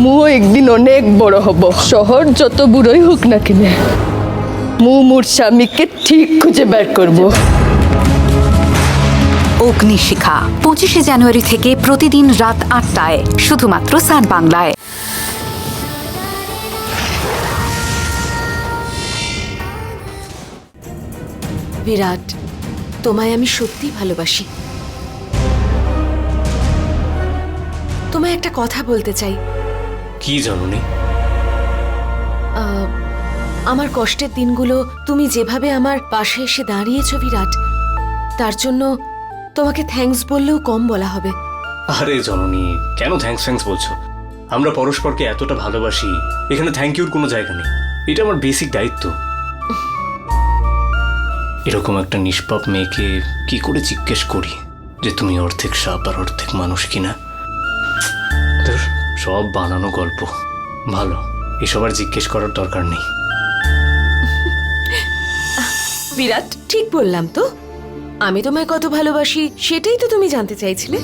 মুও একদিন অনেক বড় হব, শহর যত বুড়োই হোক না কিনে মোর স্বামীকে ঠিক খুঁজে বের করব। অগ্নিশিখা 25শে জানুয়ারি থেকে প্রতিদিন রাত 8টায় শুধুমাত্র সান বাংলায়। বিরাট, তোমায় আমি সত্যিই ভালোবাসি। তোমায় একটা কথা বলতে চাই। কি জননী? আমার কষ্টের দিনগুলো তুমি যেভাবে আমার পাশে এসে দাঁড়িয়েছো বিরাট, তার জন্য তোমাকে থ্যাঙ্কস বললেও কম বলা হবে। আরে জননী, কেন থ্যাঙ্কস বলছো? আমরা পরস্পরকে এতটা ভালোবাসি, এখানে থ্যাংক ইউর কোনো জায়গা নেই। এটা আমার বেসিক দায়িত্ব। এরকম একটা নিষ্পাপ মেয়েকে কি করে জিজ্ঞেস করি যে তুমি অর্ধেক সাপ আর অর্ধেক মানুষ কিনা? সব বানানো গল্প। ভালো, এসব আর জিজ্ঞেস করার দরকার নেই। বিরাট, ঠিক বললাম তো? আমি তোমায় কত ভালোবাসি সেটাই তো তুমি জানতে চাইছিলে।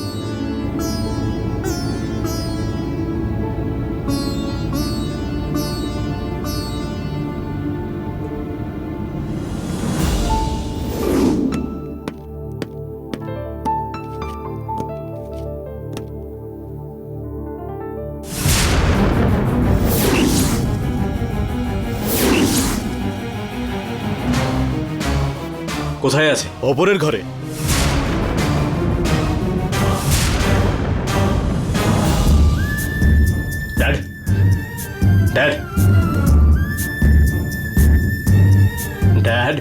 কোথায় আছে? ওপরের ঘরে। Dad, dad, dad.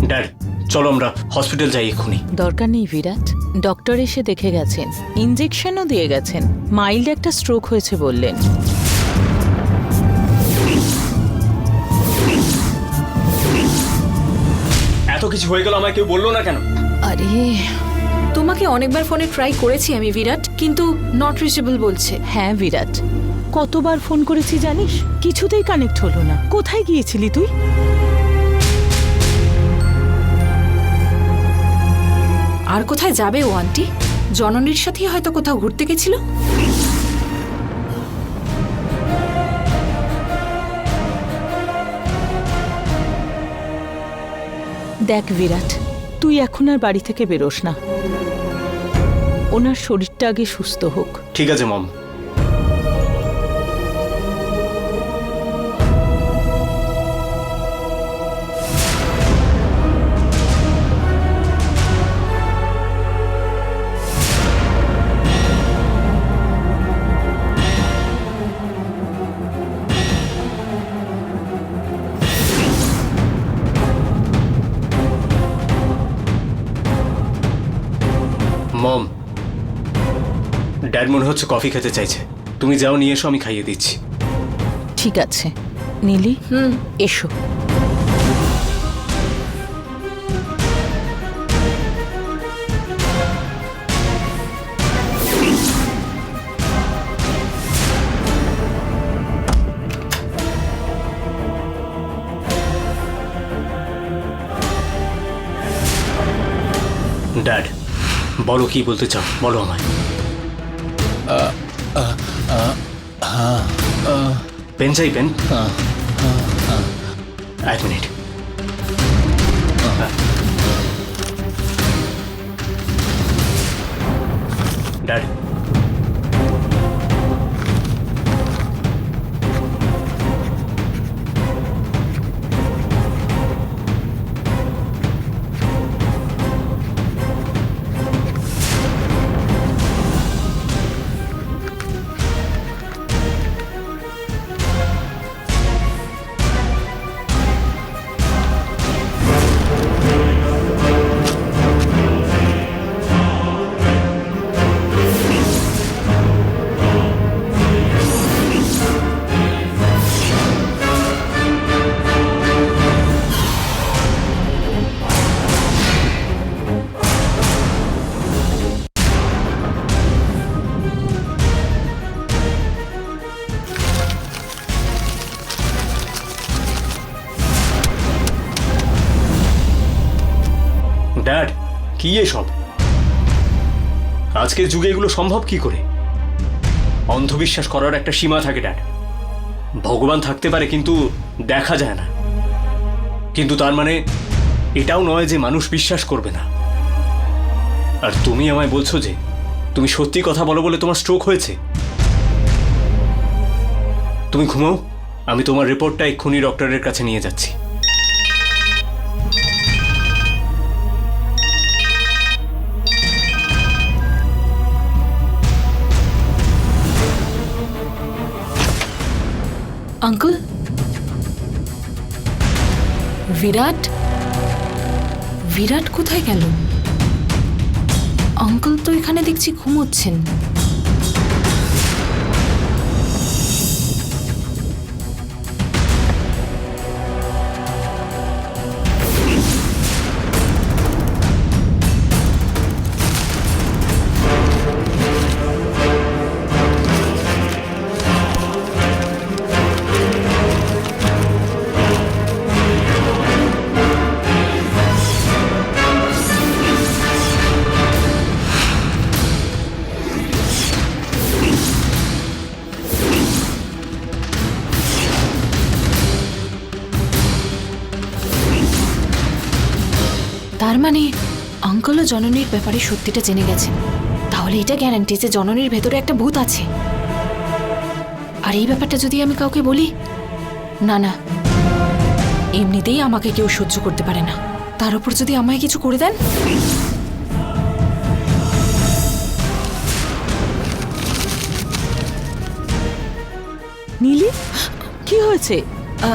ড্যাড, চলো আমরা হসপিটাল যাই এক্ষুনি। দরকার নেই বিরাট, ডক্টর এসে দেখে গেছেন, ইনজেকশনও দিয়ে গেছেন, মাইল্ড একটা স্ট্রোক হয়েছে বললেন। এত কিছু হয়ে গেল, আমায় কেউ বললো না কেন? আরে তোমাকে অনেকবার ফোনে ট্রাই করেছি আমি বিরাট, কিন্তু নট রিচেবল বলছে। হ্যাঁ বিরাট, কতবার ফোন করেছি জানিস, কিছুতেই কানেক্ট হলো না। কোথায় গিয়েছিলি তুই? আর কোথায় যাবে ও আন্টি? জননীর সাথে হয়তো কোথাও ঘুরতে গেছিল। দেখ বিরাট, তুই এখন আর বাড়ি থেকে বেরোস না, ওনার শরীরটা আগে সুস্থ হোক। ঠিক আছে মম। মম, ড্যাড মনে হচ্ছে কফি খেতে চাইছে। তুমি যাও, নিয়ে এসো, আমি খাইয়ে দিচ্ছি। ঠিক আছে নীলি, এসো। ড্যাড, বলো কি বলতে চাও, বলো আমায়। পেন চাই? পেন? এক মিনিট। ড্যাড, ড্যাড, কি এসব? আজকের যুগে এগুলো সম্ভব কি করে? অন্ধবিশ্বাস করার একটা সীমা থাকে ড্যাড। ভগবান থাকতে পারে কিন্তু দেখা যায় না, কিন্তু তার মানে এটাও নয় যে মানুষ বিশ্বাস করবে না। আর তুমি আমায় বলছো যে তুমি সত্যি কথা বলো বলে তোমার স্ট্রোক হয়েছে। তুমি ঘুমাও, আমি তোমার রিপোর্টটা এক্ষুনি ডক্টরের কাছে নিয়ে যাচ্ছি। আঙ্কেল, বিরাট বিরাট কোথায় গেল? আঙ্কেল তো এখানে দেখছি ঘুমোচ্ছেন। তার মানে আঙ্কেলও জননীর ব্যাপারে সত্যিটা জেনে গেছেন। তাহলে এটা গ্যারান্টি যে জননীর ভেতরে একটা ভূত আছে। আর এই ব্যাপারটা যদি আমি কাউকে বলি, না না, এমনিতেই আমাকে কেউ সহ্য করতে পারে না, তার উপর যদি আমায় কিছু করে দেন। নীলি, কি হয়েছে?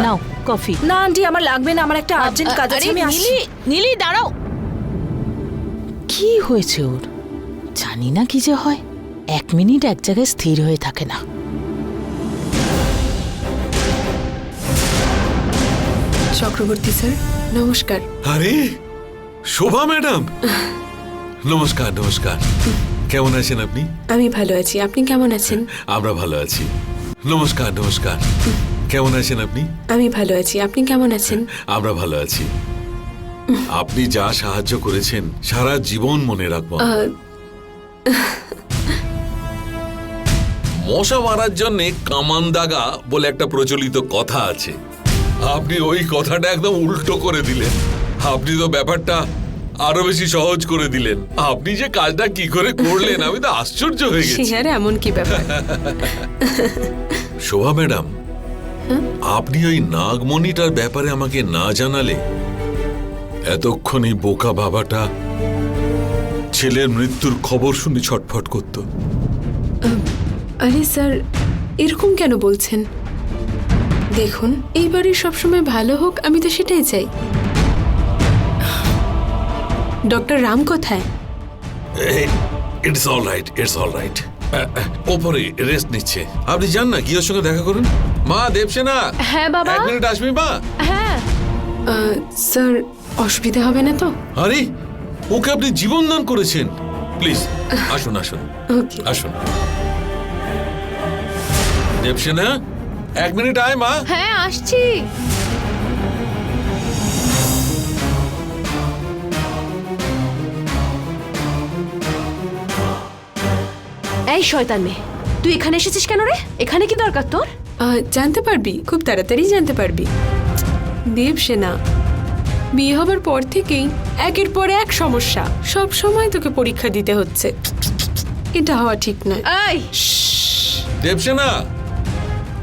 নাও কফি। না আন্টি, আমার লাগবে না, আমার একটা আর্জেন্ট কাজ আছে, আমি আসছি। নীলি, নীলি দাঁড়াও। কি হয়েছে ওর? জানি না কি যে হয়, 1 মিনিট এক জায়গায় স্থির হয়ে থাকে না। চক্রবর্তী স্যার, নমস্কার। আরে শোভা ম্যাডাম, নমস্কার নমস্কার। কেমন আছেন আপনি? আমি ভালো আছি, আপনি কেমন আছেন? আমরা ভালো আছি। নমস্কার নমস্কার। কেমন আছেন আপনি? আমি ভালো আছি, আপনি কেমন আছেন? আমরা ভালো আছি। আপনি যা সাহায্য করেছেন সারা জীবন মনে রাখবো। মশা মারার জন্য কামান দাগা বলে একটা প্রচলিত কথা আছে, আপনি ওই কথাটা একদম উল্টো করে দিলেন। আপনি তো ব্যাপারটা আরো বেশি সহজ করে দিলেন। আপনি যে কাজটা কি করে করলেন, আমি তো আশ্চর্য হয়ে গেছি। আরে এমন কি ব্যাপার? শোভা ম্যাডাম, আপনি ওই নাগমণিটার ব্যাপারে আমাকে না জানালে এতক্ষণ এই বোকা বাবাটা ছেলের মৃত্যুর খবর শুনে ছটফট করত। আরে স্যার, এরকম কেন বলছেন? দেখুন, এই বাড়ির সবসময় ভালো হোক, আমি তো সেটাই চাই। ডক্টর রাম কোথায়? It's all right, it's all right. ওপরে রেস্ট নিচ্ছে। আপনি যান না, গিয়ে ওর সঙ্গে দেখা করুন। মা, দেবসেনা। হ্যাঁ বাবা। 1 মিনিট আসবি মা? হ্যাঁ। স্যার, অসুবিধা হবে না তো? আরে ওকে আপনি জীবন দান করেছেন। প্লিজ আসুন আসুন ওকে। আসুন। দেবসেনা, 1 মিনিট আয় মা। হ্যাঁ, আসছি। এই শয়তান মেয়ে, তুই এখানে এসেছিস কেন রে? এখানে কি দরকার তোর? জানতে পারবি, খুব তাড়াতাড়ি জানতে পারবি। দেবসেনা, বিয়ে হবার পর থেকেই একের পর এক সমস্যা, সব সময় তোকে পরীক্ষা দিতে হচ্ছে। এটা হওয়া ঠিক নয়। এই, দেবসেনা,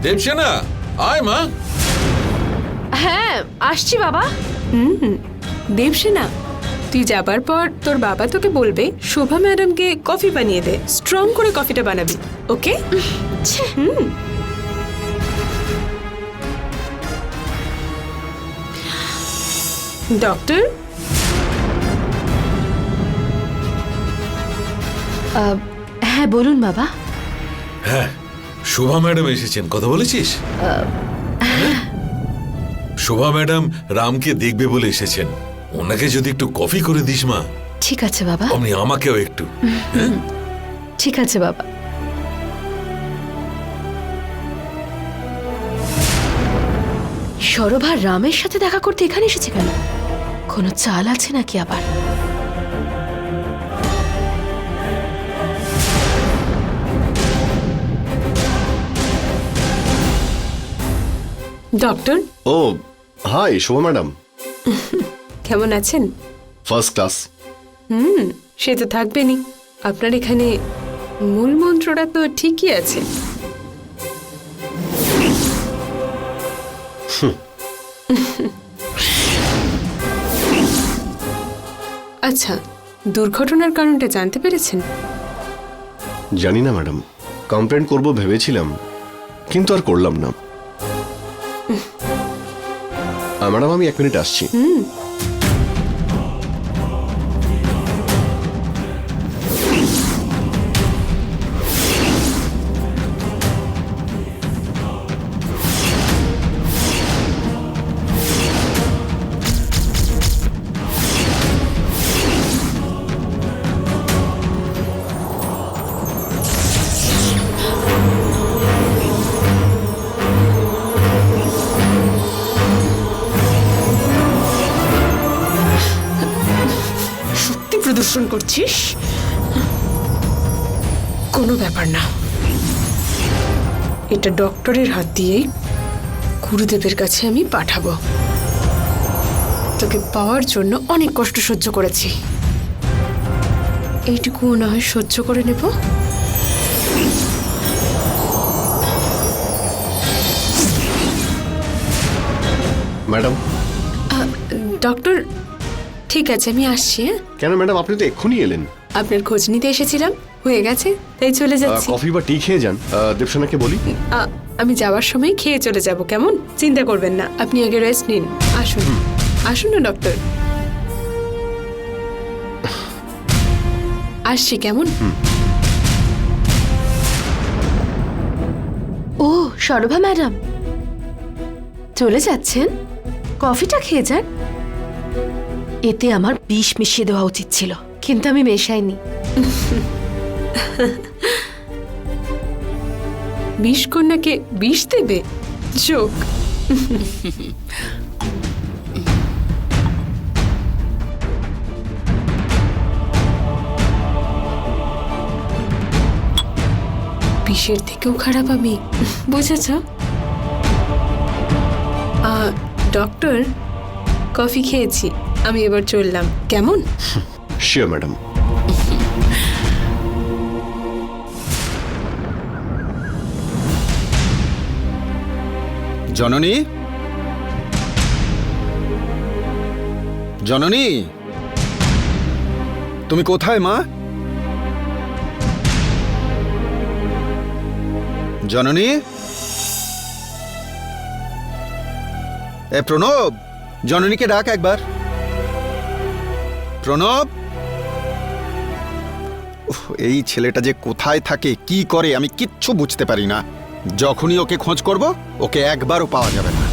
দেবসেনা আয় মা। হ্যাঁ আসছি বাবা। দেবসেনা, তুই যাবার পর তোর বাবা তোকে বলবে শোভা ম্যাডামকে কফি বানিয়ে দে, স্ট্রং করে কফিটা বানাবি, ওকে? ডক্টর, হ্যাঁ বলুন বাবা। হ্যাঁ, শোভা ম্যাডাম এসেছেন, কথা বলেছিস? শোভা ম্যাডাম রামকে দেখবে বলে এসেছেন, ওনাকে যদি একটু কফি করে দিস মা। ঠিক আছে বাবা। অমনি আমাকেও একটু। ঠিক আছে বাবা। সরোভা রামের সাথে দেখা করতে এখানে এসেছে কেন? কোনো চাল আছে নাকি আবার? ডক্টর ও হাই শোভা ম্যাডাম, কেমন আছেন? First class. সে তো থাকবেনই। আপনার এখানে মূল মন্ত্রটা তো ঠিকই আছে। আচ্ছা, দুর্ঘটনার কারণটা জানতে পেরেছেন? জানি না ম্যাডাম, কমপ্লেন করব ভেবেছিলাম কিন্তু আর করলাম না। ম্যাডাম আমি 1 মিনিট আসছি। শক্তি প্রদর্শন করছিস? কোনো ব্যাপার না, এটা ডক্টরের হাত দিয়েই গুরুদেবের কাছে আমি পাঠাবো। তোকে পাওয়ার জন্য অনেক কষ্ট সহ্য করেছি, এইটুকুও না হয় সহ্য করে নেব। ম্যাডাম ডক্টর, ঠিক আছে, আমি আসছি। হ্যাঁ, কেন ম্যাডাম, আপনি তো এক্ষুনি এলেন। আপনার খোঁজ নিতে এসেছিলাম, হয়ে গেছে তাই চলে যাচ্ছি। কফি বা টি খেয়ে যান। দেবসেনাকে বলি। আমি যাওয়ার সময় খেয়ে চলে যাব, কেমন? চিন্তা করবেন না, আপনি আগে রেস্ট নিন। আসুন আসুন না ডক্টর, আসছি কেমন? ও সরভা ম্যাডাম, চলে যাচ্ছেন? কফিটা খেয়ে যান। এতে আমার বিষ মিশিয়ে দেওয়া উচিত ছিল, কিন্তু আমি মেশাইনি। বিষ কন্যাকে বিষ দেবে? যোগ। বিষের থেকেও খারাপ আমি, বুঝেছ? ডক্টর, কফি খেয়েছি, আমি এবার চললাম, কেমন? Sure madam. জননী, জননী, তুমি কোথায় মা? জননী, প্রণব, জননীকে ডাক একবার। প্রণব, এই ছেলেটা যে কোথায় থাকে, কি করে, আমি কিচ্ছু বুঝতে পারি না। যখনই ওকে খোঁজ করব, ওকে একবারও পাওয়া যাবে না।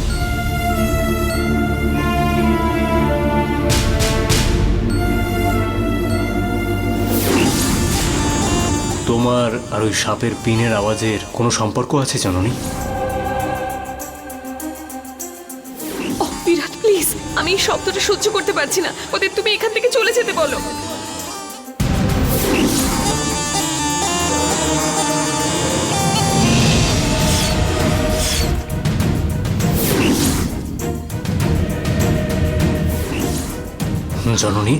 তোমার আর ওই সাপের পিনের আওয়াজের কোনো সম্পর্ক আছে জননী? বিরাট প্লিজ, আমি এই শব্দটা সহ্য করতে পারছি না। ওদের তুমি এখান থেকে চলে যেতে বলো। জননী,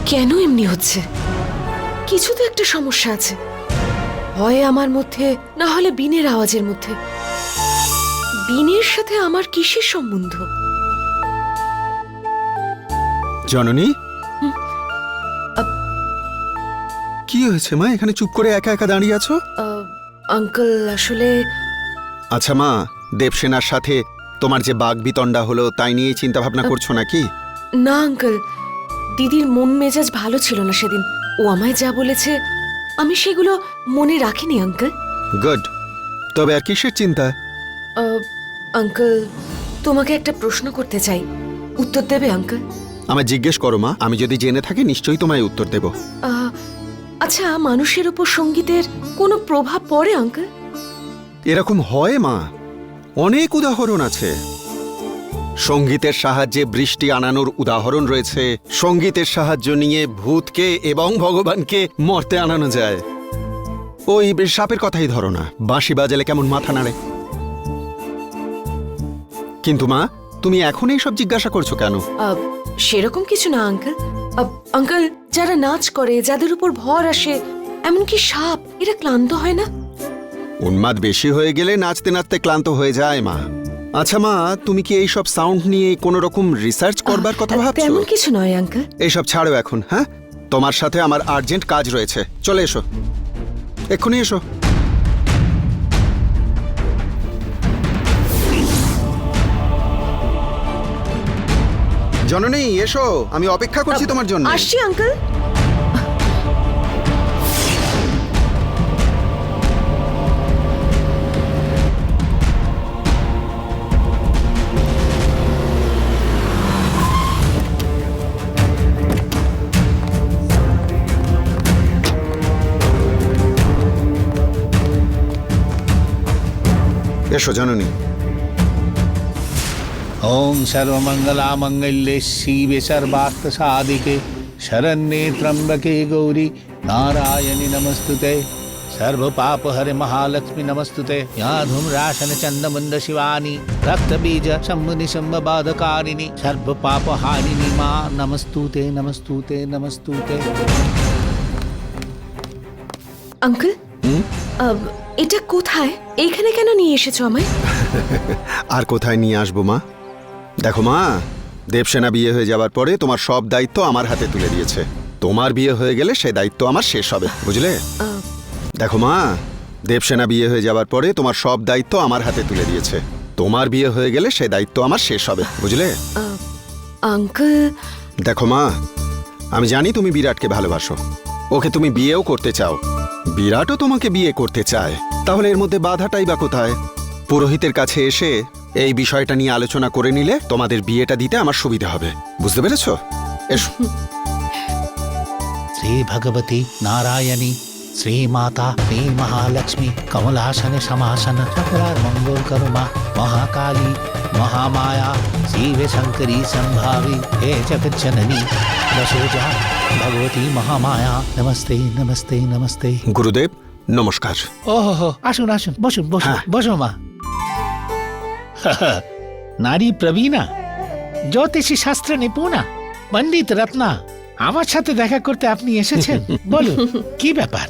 কেন এমনি হচ্ছে? কিছু তো একটা সমস্যা আছে, হয় আমার মধ্যে, না হলে বিনের আওয়াজের মধ্যে। বিনের সাথে আমার কিসের সম্বন্ধ? জননী, কি হয়েছে মা? এখানে চুপ করে একা একা দাঁড়িয়ে আছো? আঙ্কেল, আসলে আচ্ছা মা, দেবসেনার সাথে তোমার যে বাগবিতণ্ডা হলো, তাই নিয়ে চিন্তা ভাবনা করছো নাকি? না আঙ্কেল, দিদির মন মেজাজ ভালো ছিল না সেদিন। ও আমায় যা বলেছে আমি সেগুলো মনে রাখিনি আঙ্কেল। গুড, তবে আর কিসের চিন্তা? আঙ্কেল, তোমাকে একটা প্রশ্ন করতে চাই, উত্তর দেবে আঙ্কেল? আমায় জিজ্ঞেস করো মা, আমি যদি জেনে থাকি নিশ্চয়ই তোমায় উত্তর দেব। আচ্ছা, মানুষের উপর সঙ্গীতের কোনো প্রভাব পড়ে আঙ্কেল? এরকম হয় মা, অনেক উদাহরণ আছে। সঙ্গীতের সাহায্যে বৃষ্টি আনানোর উদাহরণ রয়েছে। সঙ্গীতের সাহায্য নিয়ে ভূতকে এবং ভগবানকে মর্তে আনানো যায়। ওই সাপের কথাই ধরো না, বাঁশি বাজালে কেমন মাথা নাড়ে। কিন্তু মা, তুমি এখন এইসব জিজ্ঞাসা করছো কেন? সেরকম কিছু না আঙ্কেল। আঙ্কেল, যারা নাচ করে, যাদের উপর ভর আসে, এমনকি সাপ, এরা ক্লান্ত হয় না? উন্মাদ বেশি হয়ে গেলে নাচতে নাচতে ক্লান্ত হয়ে যায় মা। আচ্ছা মা, তুমি কি এইসব সাউন্ড নিয়ে কোনো রকম রিসার্চ করবার কথা ভাবছো? তেমন কিছু নয় আঙ্কেল। এইসব ছাড়ো এখন। হ্যাঁ, তোমার সাথে আমার আর্জেন্ট কাজ রয়েছে, চলে এসো, এক্ষুনি এসো। জননী এসো, আমি অপেক্ষা করছি তোমার জন্য। আসছি আঙ্কেল। এসো জননী। ओम सर्वमंगला मंगल्ये शिवे सर्वार्थ साधिके शरण्ये त्र्यंबके गौरी नारायणि नमस्तुते सर्व पाप हरे महालक्ष्मी नमस्तुते या धूम्रासन चंदमुंद शिवानी रक्त बीज शंभुनि शंभबाधकारिणी सर्व पाप हारिणी मां नमस्तुते नमस्तुते नमस्तुते। আঙ্কেল, এটা কোথায়? এইখানে কেন নিয়ে এসেছো আমায়? আর কোথায় নিয়ে আসবো মা? দেখো মা, দেবসেনা বিয়ে হয়ে যাবার পরে তোমার সব দায়িত্ব আমার হাতে তুলে দিয়েছে। তোমার বিয়ে হয়ে গেলে সে দায়িত্ব আমার শেষ হবে, বুঝলে? দেখো মা, দেবসেনা বিয়ে হয়ে যাবার পরে তোমার সব দায়িত্ব আমার হাতে তুলে দিয়েছে। তোমার বিয়ে হয়ে গেলে সে দায়িত্ব আমার শেষ হবে, বুঝলে? আঙ্কেল, দেখো মা, আমি জানি তুমি বিরাটকে ভালোবাসো, ওকে তুমি বিয়েও করতে চাও, বিরাটও তোমাকে বিয়ে করতে চায়। তাহলে এর মধ্যে বাধাটাই বা কোথায়? পুরোহিতের কাছে এসে এই বিষয়টা নিয়ে আলোচনা করে নিলে তোমাদের বিয়েটা দিতে আমার সুবিধা হবে, বুঝতে পেরেছো? এসো। श्री भगवती नारायणी श्री माता श्री महालक्ष्मी कमलासन समासन सकलार मंगल करुमा महाकाली महामाया शिव शंकरी संभावी हे जगत जननी दशोजा भगवती महामाया नमस्ते नमस्ते नमस्ते। গুরুদেব নমস্কার। ओहो আসুন আসুন, বসুন বসুন হ্যাঁ। বসো মা। নারী প্রবীণা, জ্যোতিষী শাস্ত্র নিপুণা, পণ্ডিত রত্না, আমার সাথে দেখা করতে আপনি এসেছেন। বলুন কি ব্যাপার?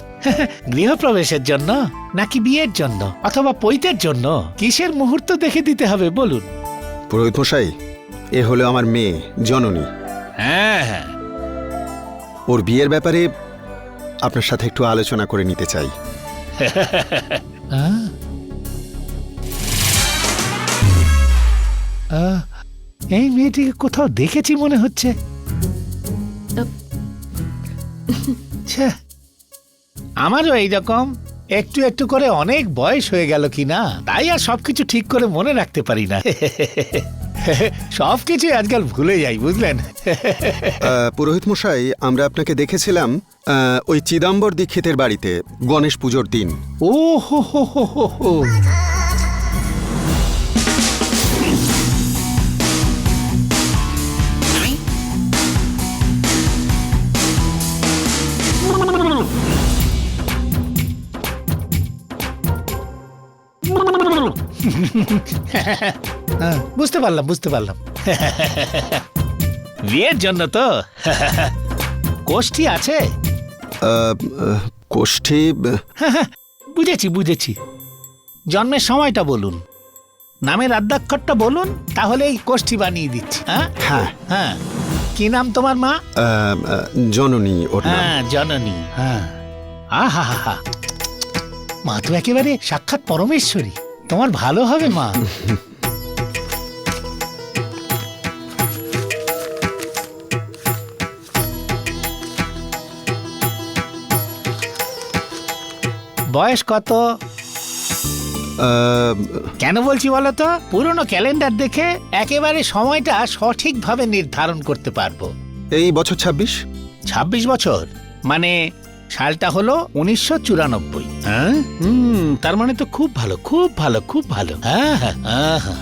গৃহপ্রবেশের জন্য নাকি বিয়ের জন্য অথবা পৈতের জন্য? কিসের মুহূর্ত দেখে দিতে হবে বলুন। পুরোহিত মশাই, এ হলো আমার মেয়ে জননী। হ্যাঁ হ্যাঁ, ওর বিয়ের ব্যাপারে আপনার সাথে একটু আলোচনা করে নিতে চাই। আহ, আহ, এই মেয়েটিকে কোথাও দেখেছি মনে হচ্ছে। ছ্যা, আমারও এইরকম একটু একটু করে অনেক বয়স হয়ে গেল কি না, তাই আর সবকিছু ঠিক করে মনে রাখতে পারি না। সবকিছু আজকাল ভুলে যাই, বুঝলেন? পুরোহিত মশাই, আমরা আপনাকে দেখেছিলাম ওই চিদাম্বর দীক্ষিতের বাড়িতে গণেশ পুজোর দিন। ও হো হো হো হো হো। বুঝতে পারলাম বুঝতে পারলাম, বিয়ের জন্য তো কোষ্ঠী আছে। কোষ্ঠী? বুঝেছি বুঝেছি, জন্মের সময়টা বলুন, নামের আদ্যাক্ষরটা বলুন, তাহলেই কোষ্ঠী বানিয়ে দিচ্ছি। হ্যাঁ হ্যাঁ হ্যাঁ। কি নাম তোমার মা? জননী ওর নাম। হ্যাঁ জননী। হ্যাঁ, আহা হা হা, মা তো একেবারে সাক্ষাৎ পরমেশ্বরী। তোমার ভালো হবে মা। বয়স কত? কেন বলছি বলো তো, পুরনো ক্যালেন্ডার দেখে একেবারে সময়টা সঠিকভাবে নির্ধারণ করতে পারবো। এই বছর 26। 26 বছর মানে সালটা হলো 1994। হ্যাঁ, তার মানে তো খুব ভালো খুব ভালো খুব ভালো। হ্যাঁ হ্যাঁ হ্যাঁ।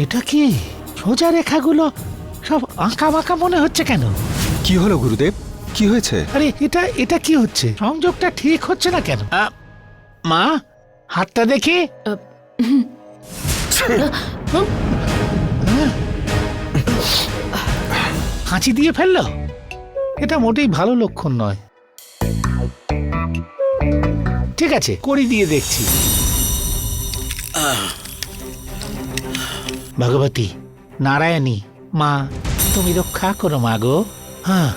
এটা কি সোজা রেখাগুলো সব আঁকা বাঁকা মনে হচ্ছে কেন? কি হলো গুরুদেব, কি হয়েছে? আরে এটা এটা কি হচ্ছে? সংযোগটা ঠিক হচ্ছে না কেন? মা, হাতটা দেখি। হাঁচি দিয়ে ফেললো? এটা মোটেই ভালো লক্ষণ নয়। ঠিক আছে, করি দিয়ে দেখছি। ভগবতী, নারায়ণী, মা তুমি রক্ষা করো মা গো। হ্যাঁ,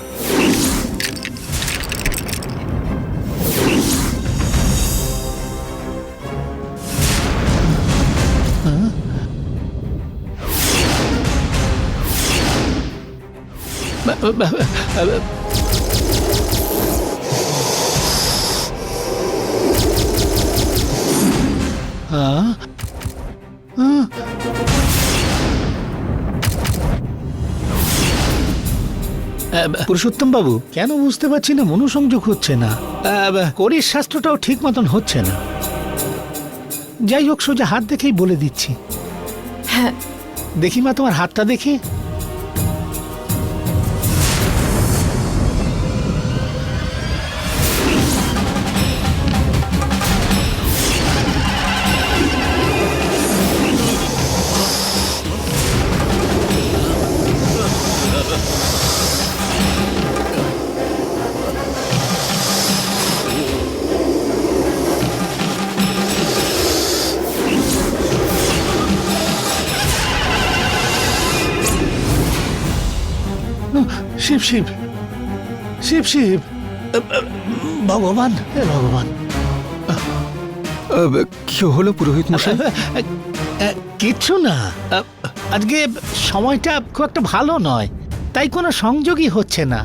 পুরুষোত্তম বাবু, কেন বুঝতে পারছি না মনোসংযোগ হচ্ছে না। করির শাস্ত্রটাও ঠিক মতন হচ্ছে না। যাই হোক, সোজা হাত দেখেই বলে দিচ্ছি। হ্যাঁ, দেখি মা, তোমার হাতটা দেখি। শিব শিব শিব শিব, ভগবান, হে ভগবান। কি হলো পুরোহিত মশাই? কিচ্ছু না, আজকে সময়টা খুব একটা ভালো নয়, তাই কোনো সংযোগই হচ্ছে না।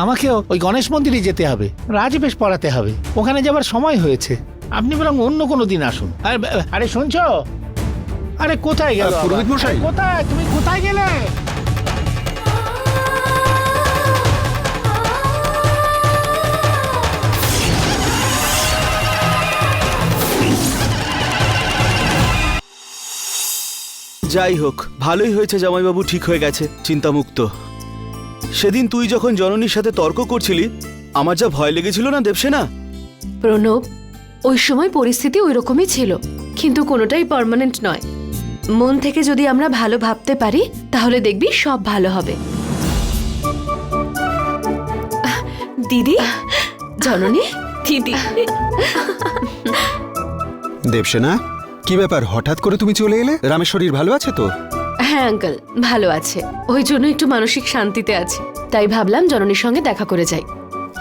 আমাকেও ওই গণেশ মন্দিরে যেতে হবে, রাজবেশ পড়াতে হবে, ওখানে যাবার সময় হয়েছে। আপনি বরং অন্য কোনো দিন আসুন। আরে শুনছো? আরে কোথায় গেল পুরোহিত মশাই? কোথায় তুমি, কোথায় গেলে? যাই হোক, ভালোই হয়েছে জামাইবাবু ঠিক হয়ে গেছে, চিন্তামুক্ত। সেদিন তুই যখন জননীর সাথে তর্ক করছিলি, আমার যা ভয় লেগেছিল না দেবসেনা। প্রণব, ওই সময় পরিস্থিতি ওই রকমই ছিল, কিন্তু কোনোটাই পার্মানেন্ট নয়। মন থেকে যদি আমরা ভালো ভাবতে পারি তাহলে দেখবি সব ভালো হবে। দিদি, জননী, দিদি। দেবসেনা, কি ব্যাপার, হঠাৎ করে তুমি চলে এলে? রামেশ্বরীর ভালো আছে তো? হ্যাঁ আঙ্কেল, ভালো আছে। ওই জন্য একটু মানসিক শান্তিতে আছে, তাই ভাবলাম জননীর সঙ্গে দেখা করে যাই।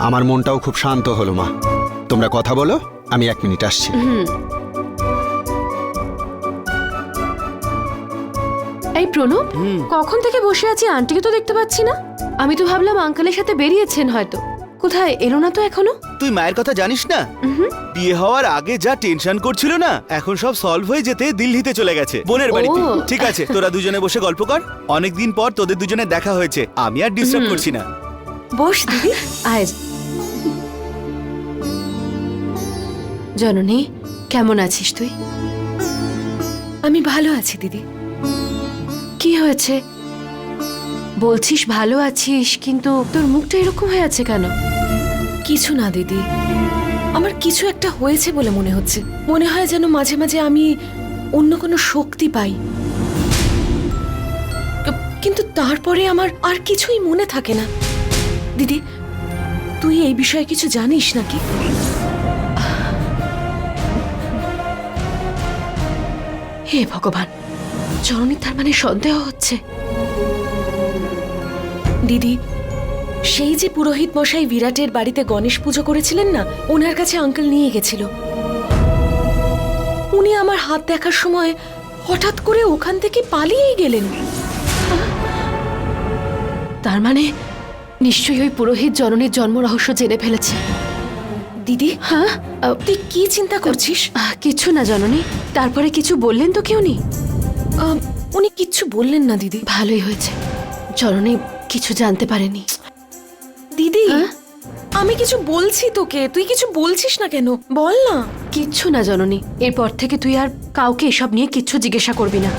আমার মনটাও খুব শান্ত হলো মা। তোমরা কথা বলো, আমি 1 মিনিট আসছি। এই প্রণব, কখন থেকে বসে আছি, আন্টিকে তো দেখতে পাচ্ছি না। আমি তো ভাবলাম আঙ্কেলের সাথে বেরিয়েছেন হয়তো। কোথায়, এলো না তো এখনো? তুই মায়ের কথা জানিস না? বিয়ে হওয়ার আগে যা টেনশন করছিল না, এখন সব সলভ হয়ে যেতে দিল্লিতে চলে গেছে বোনের বাড়িতে। ও। ঠিক আছে, তোরা দুজনে বসে গল্প কর। অনেকদিন পর তোদের দুজনে দেখা হয়েছে, আমি আর ডিস্টার্ব করছি না। বস দিদি, আয়। জননী, কেমন আছিস তুই? আমি ভালো আছি দিদি। কি হয়েছে? বলছিস ভালো আছিস, কিন্তু তোর মুখটা এরকম হয়ে আছে কেন? কিছু না দিদি, আমার কিছু একটা হয়েছে বলে মনে হচ্ছে। মনে হয় যেন মাঝে মাঝে আমি অন্য কোনো শক্তি পাই, কিন্তু তারপরে আমার আর কিছুই মনে থাকে না। দিদি, তুই এই বিষয়ে কিছু জানিস নাকি? হে ভগবান, জননী তার মানে সন্দেহ হচ্ছে। দিদি, সেই যে পুরোহিত মশাই বিরাটের বাড়িতে গণেশ পুজো করেছিলেন না, ওনার কাছে আঙ্কেল নিয়ে গেছিল। উনি আমার হাত দেখার সময় হঠাৎ করে ওখান থেকে পালিয়েই গেলেন। তার মানে নিশ্চয়ই ওই পুরোহিত জননীর জন্ম রহস্য জেনে ফেলেছে। দিদি, হ্যাঁ তুই কি চিন্তা করছিস? কিছু না জননী। তারপরে কিছু বললেন তো কেউ নেই? উনি কিচ্ছু বললেন না দিদি। ভালোই হয়েছে, জননী কিছু জানতে পারেনি। দিদি, আমি কিছু বলছি তোকে, তুই কিছু বলছিস না কেন? বল না। কিচ্ছু না জননী, এরপর থেকে তুই আর কাউকে এসব নিয়ে কিচ্ছু জিজ্ঞাসা করবি না।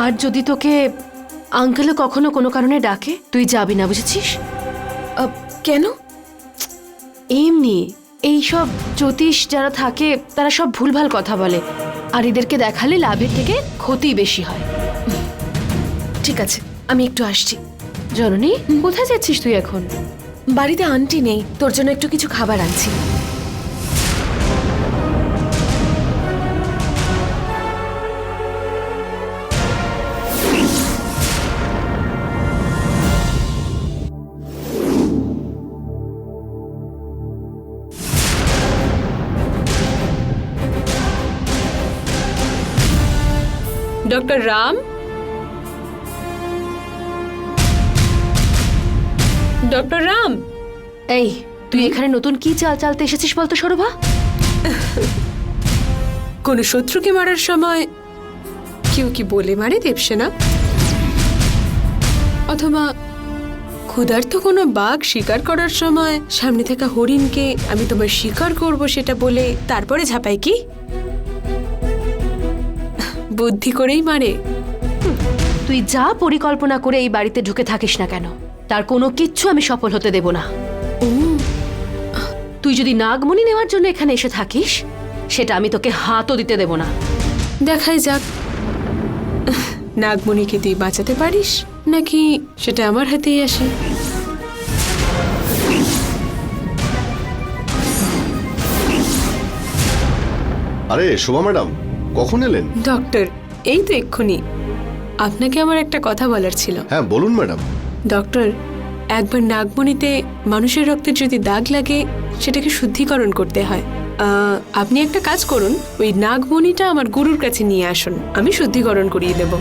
আর যদি তোকে আঙ্কেলও কখনো কোনো কারণে ডাকে তুই যাবি না, বুঝেছিস? কেন? এমনি এইসব জ্যোতিষ যারা থাকে তারা সব ভুলভাল কথা বলে, আর এদেরকে দেখালে লাভের থেকে ক্ষতি বেশি হয়। ঠিক আছে, আমি একটু আসছি। জননী, কোথায় যাচ্ছিস তুই এখন? বাড়িতে আন্টি নেই, তোর জন্য একটু কিছু খাবার আনছি। Doctor Ram, doctor Ram. এই, তুই এখানে নতুন কি চাল চালতে এসেছিস বলতো সৌরভা? কোন শত্রুকে মারার সময় কেউ কি বলে মারে দেবসেনা? অথবা ক্ষুধার্ত কোনো বাঘ শিকার করার সময় সামনে থাকা হরিণকে আমি তোমার শিকার করব সেটা বলে তারপরে ঝাঁপাই কি? বুদ্ধি করেই মারে। তুই যা পরিকল্পনা করে এই বাড়িতে ঢুকে থাকিস না কেন, তার কোনো কিচ্ছু আমি সফল হতে দেব না। তুই যদি নাগমণি নেওয়ার জন্য এখানে এসে থাকিস, সেটা আমি তোকে হাতও দিতে দেব না। দেখাই যাক নাগমণিকে তুই বাঁচাতে পারিস নাকি সেটা আমার হাতেই আসে। আরে শোভা ম্যাডাম, কখন এলেন? ডক্টর, এই তো এক্ষুনি। আপনাকে আমার একটা কথা বলার ছিল। হ্যাঁ বলুন ম্যাডাম। ডক্টর, একবার নাগমণিতে মানুষের রক্তের যদি দাগ লাগে সেটাকে শুদ্ধিকরণ করতে হয়। আপনি একটা কাজ করুন, ওই নাগমণিটা আমার গুরুর কাছে নিয়ে আসুন, আমি শুদ্ধিকরণ করিয়ে দেব।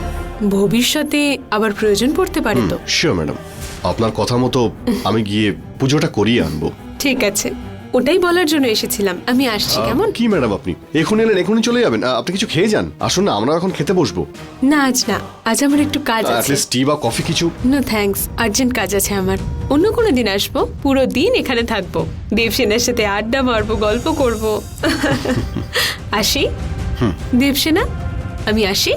ভবিষ্যতে আবার প্রয়োজন পড়তে পারে তো। শিওর ম্যাডাম, আপনার কথা মতো আমি গিয়ে পুজোটা করিয়ে আনবো। ঠিক আছে, ওটাই বলার জন্য এসেছিলাম। আমি আসছি, কেমন? কি ম্যাডাম আপনি এখন এলেন, এখনই চলে যাবেন? আপনি কিছু খেয়ে যান, আসুন না, আমরা এখন খেতে বসবো। না আজ না, আজ আমার একটু কাজ আছে। অ্যাটলিস্ট টি বা কফি কিছু। নো থ্যাঙ্কস, আর্জেন্ট কাজ আছে আমার। অন্য কোনো দিন আসবো, পুরো দিন এখানে থাকবো, দেবসেনার সাথে আড্ডা মারবো, গল্প করব। আসি দেবসেনা, আমি আসি।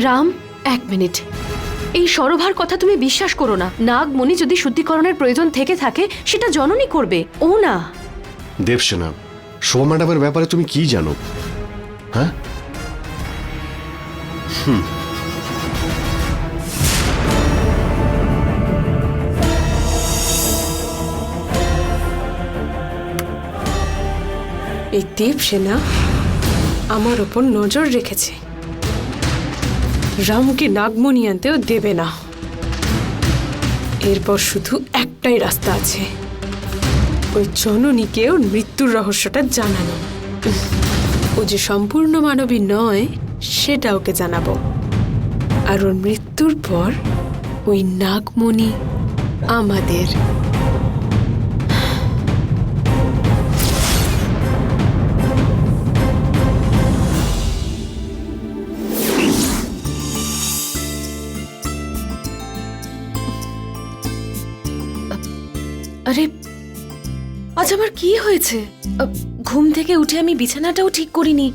রাম, এক মিনিট। এই সরভার কথা তুমি বিশ্বাস করো না। নাগমণি যদি শুদ্ধিকরণের প্রয়োজন থেকে থাকে সেটা জননী করবে, ও না। দেবসেনা, শোভা ম্যাডামের ব্যাপারে তুমি কি জানো? হ্যাঁ, এই দেবসেনা আমার ওপর নজর রেখেছে, রামকে নাগমণি আনতেও দেবে না। এরপর শুধু একটাই রাস্তা আছে, ওই জননীকে ওর মৃত্যুর রহস্যটা জানানো। ও যে সম্পূর্ণ মানবী নয় সেটা ওকে জানাবো, আর ওর মৃত্যুর পর ওই নাগমণি আমাদের। আরে, আজ আমার কি হয়েছে? ঘুম থেকে উঠে আমি বিছানাটাও ঠিক করিনি।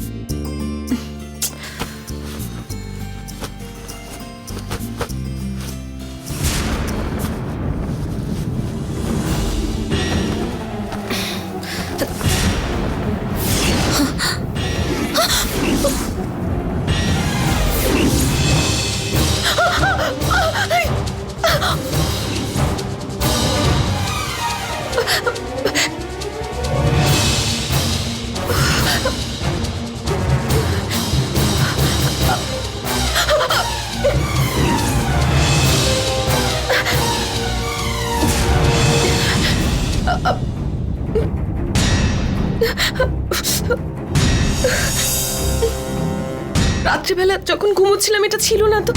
রাত্রিবেলা যখন ঘুমোচ্ছিলাম এটা ছিল না তো।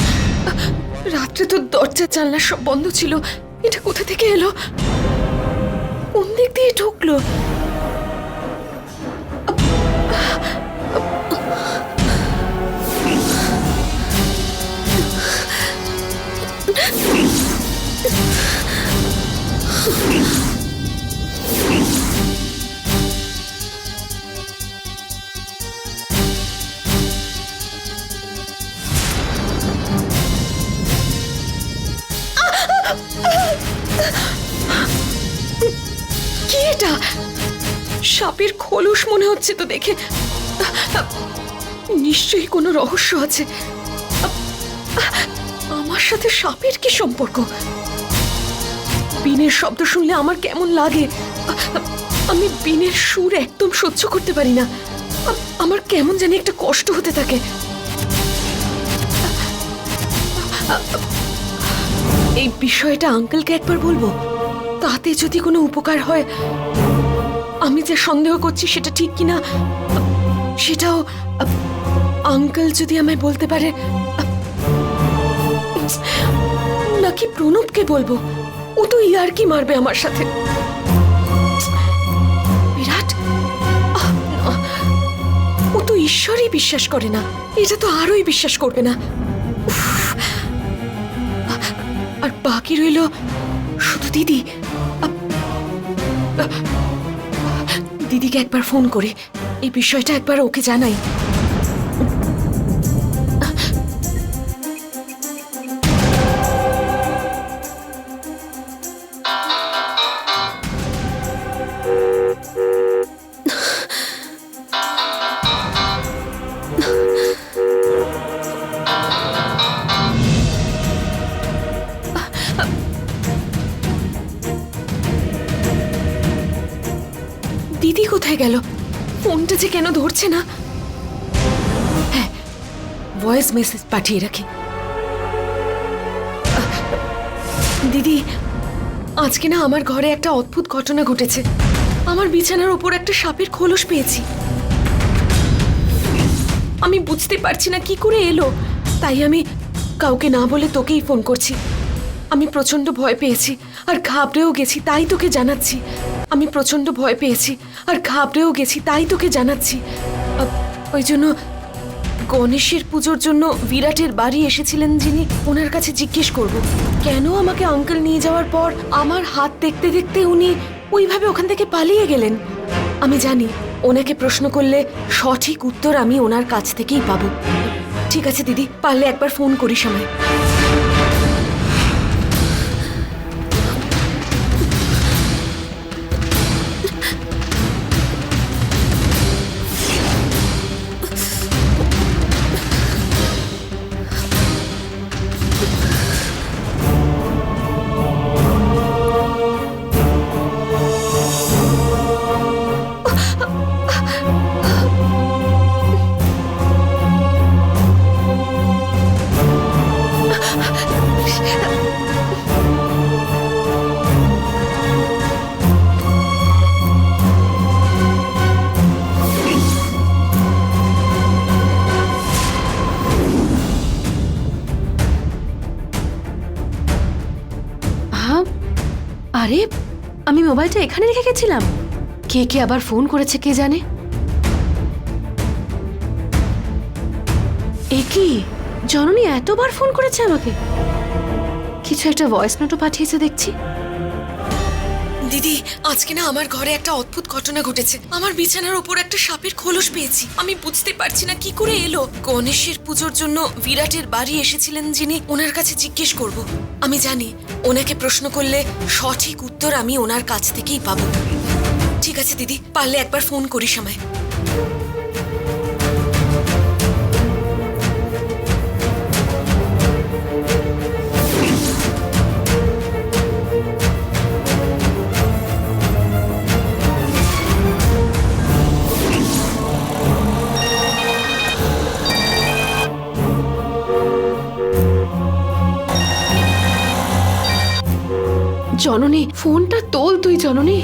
রাত্রে তো দরজা জানলা সব বন্ধ ছিল, এটা কোথা থেকে এলো? কোন দিক দিয়ে ঢুকলো? এটা? সাপের খোলস মনে হচ্ছে তো দেখে। নিশ্চয়ই কোনো রহস্য আছে। আমার সাথে সাপের কি সম্পর্ক? বিনের শব্দ শুনলে আমার কেমন লাগে। আমি বিনের সুর একদম সহ্য করতে পারি না। আমার কেমন জানি একটা কষ্ট হতে থাকে। এই বিষয়টা আঙ্কেলকে একবার বলবো, তাতে যদি কোনো উপকার হয়। আমি যে সন্দেহ করছি সেটা ঠিক কিনা সেটাও আঙ্কেল যদি আমায় বলতে পারে। নাকি প্রণবকে বলবো? ও তো ইয়ার্কি মারবে আমার সাথে। বিরাট, না, ও তো ঈশ্বরই বিশ্বাস করে না, এটা তো আরোই বিশ্বাস করবে না। উফ, আর বাকি রইল শুধু দিদি। দিদিকে একবার ফোন করে এই বিষয়টা একবার ওকে জানাই। দিদি কোথায় গেল? ফোনটা যে কেন ধরছে না? হ্যাঁ, ভয়েস মেসেজ পাঠিয়ে রাখি। দিদি, আজকে না আমার ঘরে একটা অদ্ভুত ঘটনা ঘটেছে। আমার বিছানার উপর একটা সাপের খোলস পেয়েছি। আমি বুঝতে পারছি না কি করে এলো, তাই আমি কাউকে না বলে তোকেই ফোন করছি। আমি প্রচন্ড ভয় পেয়েছি আর ঘাবড়েও গেছি, তাই তোকে জানাচ্ছি। আমি প্রচন্ড ভয় পেয়েছি আর ঘাবড়েও গেছি, তাই তোকে জানাচ্ছি। ওই জন্য গণেশের পুজোর জন্য বিরাটের বাড়ি এসেছিলেন যিনি, ওনার কাছে জিজ্ঞেস করব কেন আমাকে আঙ্কেল নিয়ে যাওয়ার পর আমার হাত দেখতে দেখতে উনি ওইভাবে ওখান থেকে পালিয়ে গেলেন। আমি জানি ওনাকে প্রশ্ন করলে সঠিক উত্তর আমি ওনার কাছ থেকেই পাবো। ঠিক আছে দিদি, পারলে একবার ফোন করিস আমায়। আরে, আমি মোবাইলটা এখানে রেখে গেছিলাম। কে কে আবার ফোন করেছে কে জানে। এ কি, জননী এতবার ফোন করেছে আমাকে? কিছু একটা ভয়েস নোটও পাঠিয়েছে দেখছি। দিদি, আজকে না আমার ঘরে একটা অদ্ভুত ঘটনা ঘটেছে। আমার বিছানার উপর একটা সাপের খোলস পেয়েছি। আমি বুঝতে পারছি না কি করে এলো। গণেশের পুজোর জন্য বিরাটের বাড়ি এসেছিলেন যিনি, ওনার কাছে জিজ্ঞেস করব। আমি জানি ওনাকে প্রশ্ন করলে সঠিক উত্তর আমি ওনার কাছ থেকেই পাবো। ঠিক আছে দিদি, পারলে একবার ফোন করিস আমায়। জননী, ফোনটা তোল তুই জননী।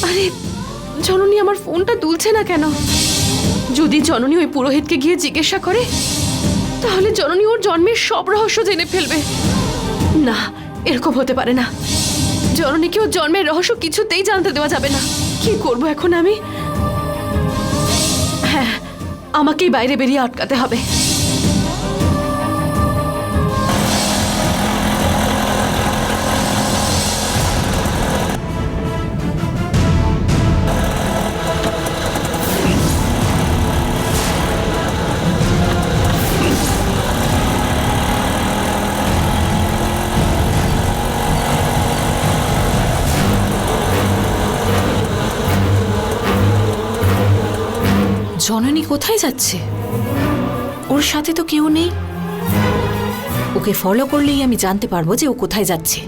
আরে জননী, আমার ফোনটা দুলছে না কেন? যদি জননী ওই পুরোহিতকে গিয়ে জিজ্ঞাসা করে তাহলে জননী ওর জন্মের সব রহস্য জেনে ফেলবে। না, এরকম হতে পারে না। জননীকে ওর জন্মের রহস্য কিছুতেই জানতে দেওয়া যাবে না। কি করব এখন আমি? হ্যাঁ, আমাকেই বাইরে বেরিয়ে আটকাতে হবে। জননী কোথায় যাচ্ছে? ওর সাথে তো কেউ নেই। ওকে ফলো করলেই আমি জানতে পারবো যে ও কোথায় যাচ্ছে।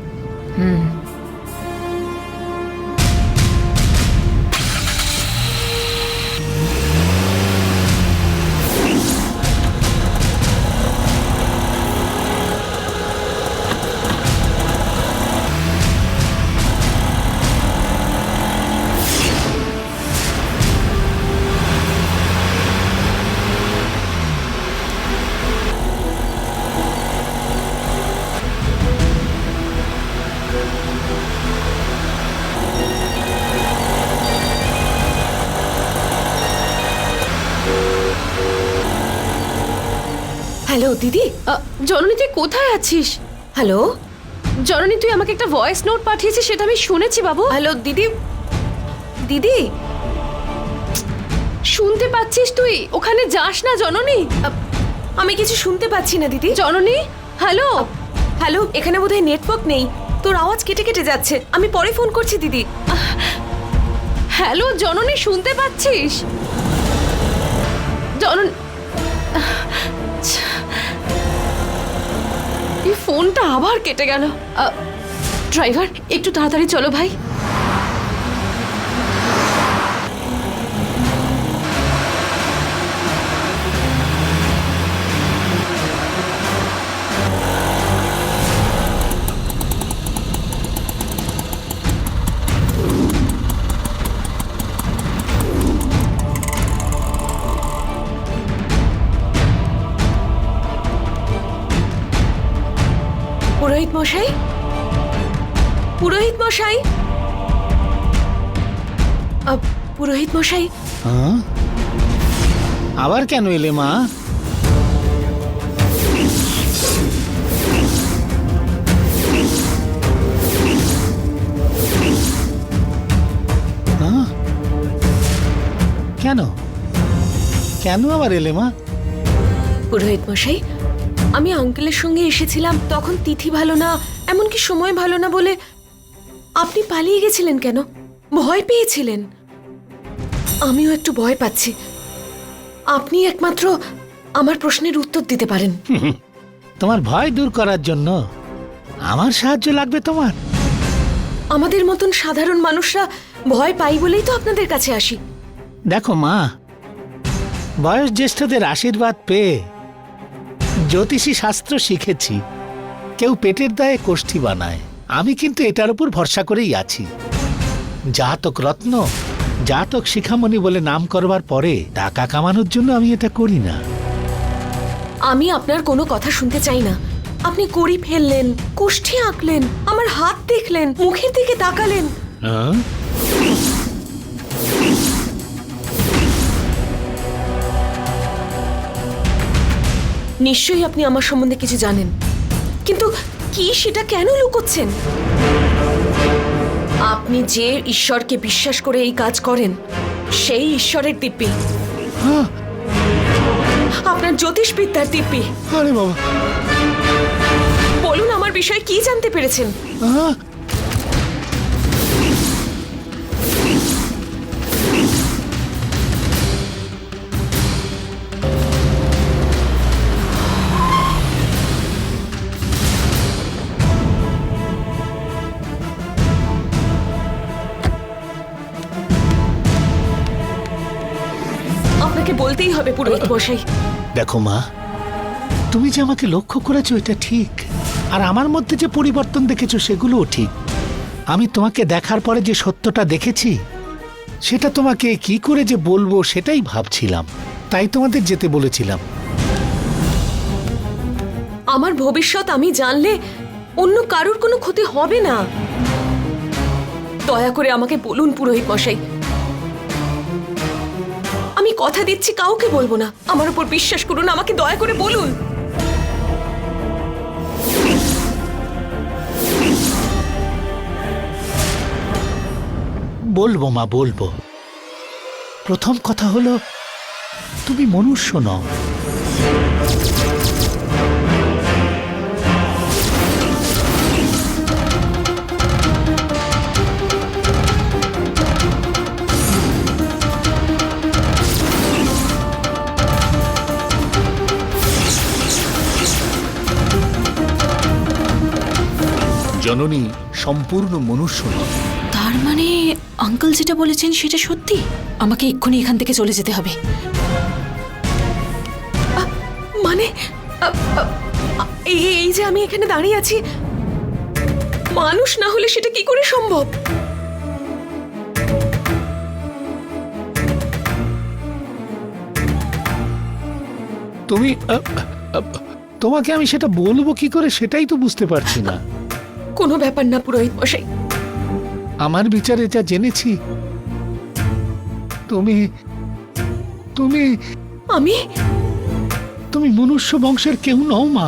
হ্যালো দিদি, জননী তুই কোথায় আছিস? হ্যালো জননী তুই আমাকে একটা ভয়েস নোট পাঠিয়েছিস, সেটা আমি শুনেছি বাবু। হ্যালো দিদি, দিদি শুনতে পাচ্ছিস তুই? ওখানে যাস না জননী। আমি কিছু শুনতে পাচ্ছি না দিদি। জননী হ্যালো। হ্যালো, এখানে বোধহয় নেটওয়ার্ক নেই, তোর আওয়াজ কেটে কেটে যাচ্ছে। আমি পরে ফোন করছি দিদি। হ্যালো জননী, শুনতে পাচ্ছিস? জননী, এই ফোনটা আবার কেটে গেল। ড্রাইভার একটু তাড়াতাড়ি চলো ভাই। পুরোহিত মশাই, পুরোহিত মশাই, পুরোহিত মশাই। হ্যাঁ, আবার কেন এলে মা? হ্যাঁ? কেন কেন আবার এলে মা? পুরোহিত মশাই, আমি আঙ্কেলের সঙ্গে এসেছিলাম, তখন তিথি ভালো না, এমনকি সময় ভালো না বলে আপনি পালিয়ে গেছিলেন কেন? ভয় পেয়েছিলেন। আমিও একটু ভয় পাচ্ছি। আপনি একমাত্র আমার প্রশ্নের উত্তর দিতে পারেন। তোমার ভয় দূর করার জন্য আমার সাহায্য লাগবে তোমার? আমাদের মতন সাধারণ মানুষরা ভয় পাই বলেই তো আপনাদের কাছে আসি। দেখো মা, বয়স জ্যেষ্ঠদের আশীর্বাদ পেয়ে জ্যোতিষী শাস্ত্র শিখেছি। কেউ পেটের দায়ে কোষ্ঠী বানায়, আমি কিন্তু এটার উপর ভরসা করেই আছি। জাতক রত্ন, জাতক শিখামণি বলে নাম করবার পরে টাকা কামানোর জন্য আমি এটা করি না। আমি আপনার কোনো কথা শুনতে চাই না। আপনি কড়ি ফেললেন, কোষ্ঠী আঁকলেন, আমার হাত দেখলেন, মুখের দিকে তাকালেন। হ্যাঁ? নিশ্চয়ই আপনি আমার সম্বন্ধে কিছু জানেন, কিন্তু কি সেটা কেন লুকোচ্ছেন? আপনি যে ঈশ্বরকে বিশ্বাস করে এই কাজ করেন, সেই ঈশ্বরের দিব্যি, আপনার জ্যোতিষবিদ্যার দিব্যি। আরে বাবা, বলুন আমার বিষয়ে কি জানতে পেরেছেন? আপনাকে বলতেই হবে পুরোহিত মশাই। দেখো মা, তুমি যে আমাকে লক্ষ্য করেছো এটা ঠিক, আর আমার মধ্যে যে পরিবর্তন দেখেছো সেগুলোও ঠিক। আমি তোমাকে দেখার পরে যে সত্যটা দেখেছি সেটা তোমাকে কি করে যে বলবো সেটাই ভাবছিলাম, তাই তোমাদের যেতে বলেছিলাম। আমার ভবিষ্যৎ আমি জানলে অন্য কারুর কোনো ক্ষতি হবে না। দয়া করে আমাকে বলুন পুরোহিত মশাই, আমি কথা দিচ্ছি কাউকে বলবো না। আমার উপর বিশ্বাস করুন, আমাকে দয়া করে বলুন। বলবো মা, বলবো। প্রথম কথা হলো তুমি মনুষ্য নও। জননী সম্পূর্ণ মনুষ্য নয়। তার মানে আঙ্কেল যেটা বলেছেন সেটা সত্যি? আমাকে এক্ষুনি এখান থেকে চলে যেতে হবে। মানে এই যে আমি এখানে দাঁড়িয়ে আছি, মানুষ না হলে সেটা কি করে সম্ভব? তুমি তোমাকে আমি সেটা বলবো কি করে সেটাই তো বুঝতে পারছি না। কোনো ব্যাপার না পুরোহিত মশাই, আমার বিচারে যা জেনেছি, তুমি তুমি আমি তুমি মনুষ্য বংশের কেউ নও মা।